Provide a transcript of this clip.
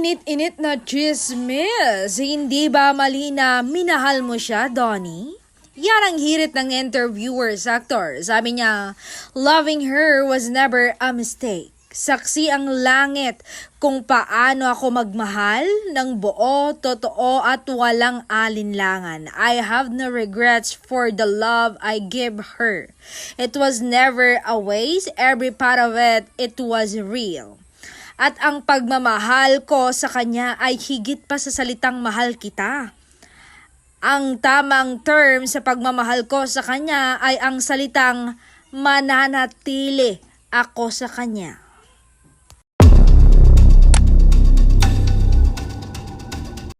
Mainit-init na chismis. Hindi ba mali na minahal mo siya, Donnie? Yan ang hirit ng interviewer sa actor. Sabi niya, loving her was never a mistake. Saksi ang langit kung paano ako magmahal ng buo, totoo at walang alinlangan. I have no regrets for the love I give her. It was never a waste. Every part of it was real. At ang pagmamahal ko sa kanya ay higit pa sa salitang mahal kita. Ang tamang term sa pagmamahal ko sa kanya ay ang salitang mananatili ako sa kanya.